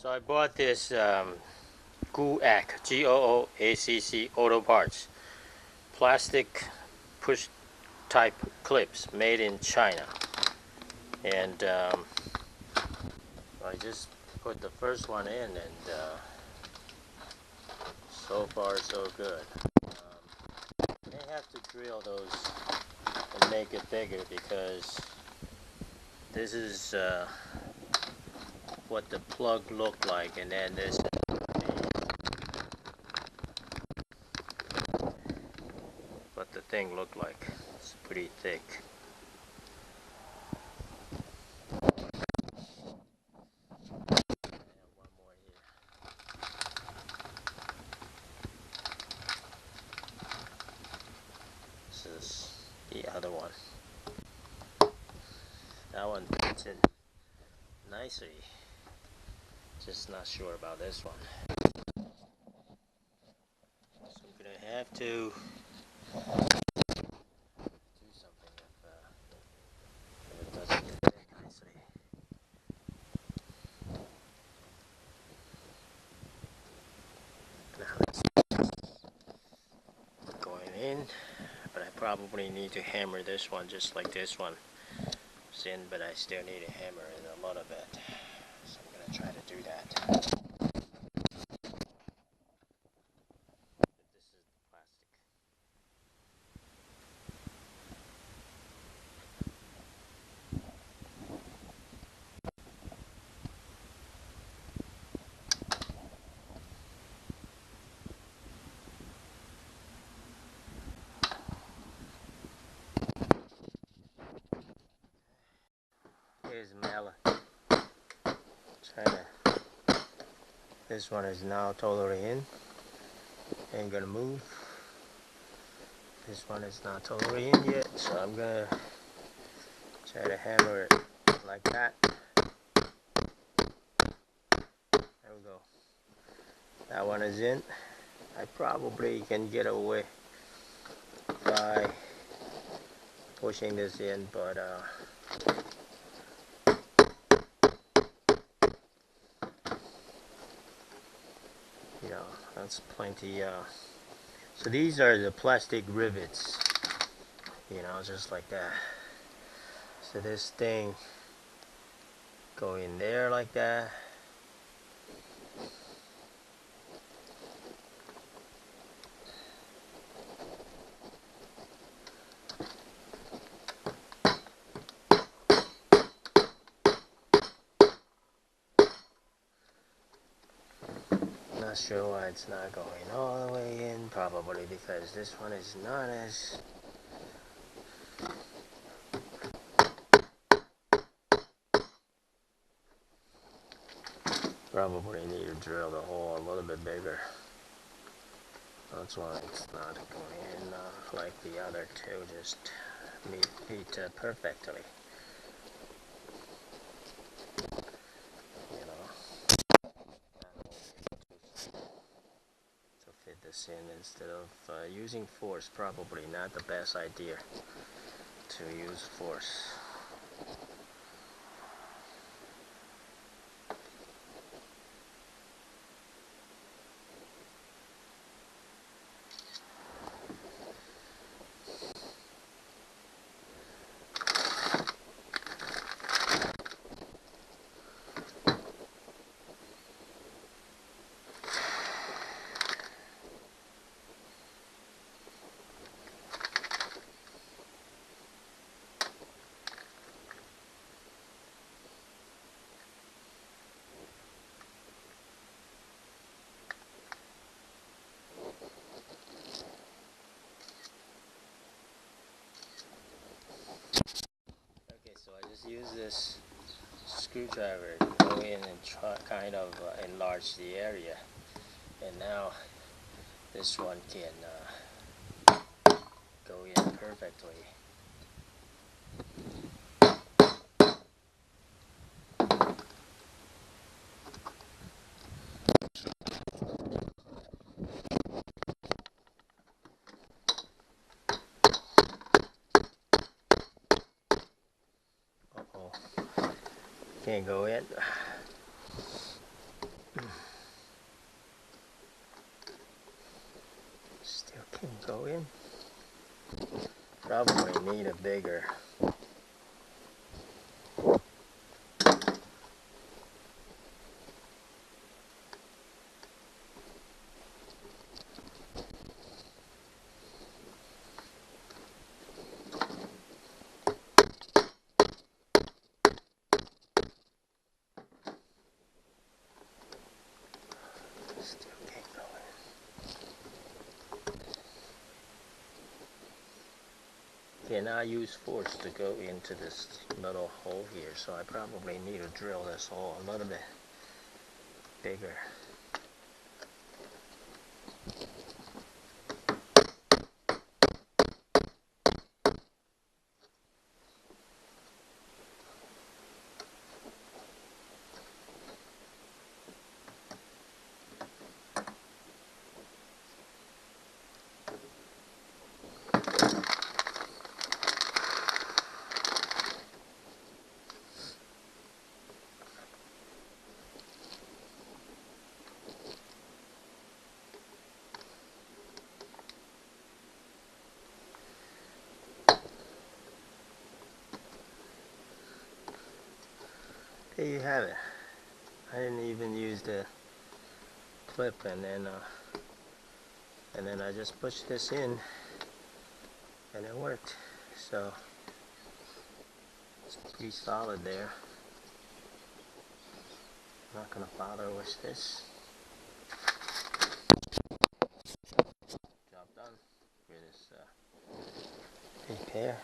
So I bought this Goocc, Goocc Auto Parts, plastic push type clips made in China. And I just put the first one in, and so far so good. May have to drill those and make it bigger, because this is what the plug looked like, and then this is what the thing looked like. It's pretty thick. This is the other one. That one fits in nicely. Just not sure about this one. So I'm gonna have to do something if it doesn't fit nicely. Now it's going in, but I probably need to hammer this one just like this one. It's in, but I still need to hammer it a little bit. So I'm gonna try to do that. This is plastic. Here's Mala. This one is now totally in. Ain't gonna move. This one is not totally in yet, so I'm gonna try to hammer it like that. There we go. That one is in. I probably can get away by pushing this in, but you know, that's plenty. So these are the plastic rivets, you know, just like that. So this thing go in there like that. Not sure why it's not going all the way in, probably because this one is not as probably need to drill the hole a little bit bigger. That's why it's not going in like the other two, just meet perfectly. You know, to fit this in instead of using force. Probably not the best idea to use force. So I just use this screwdriver to go in and try kind of enlarge the area, and now this one can go in perfectly. Uh-oh. Can't go in. Probably need a bigger. Still can't go in. Cannot use force to go into this little hole here, so I probably need to drill this hole a little bit bigger. There you have it. I didn't even use the clip, and then I just pushed this in and it worked. So it's pretty solid there. I'm not gonna bother with this. Job done for this repair.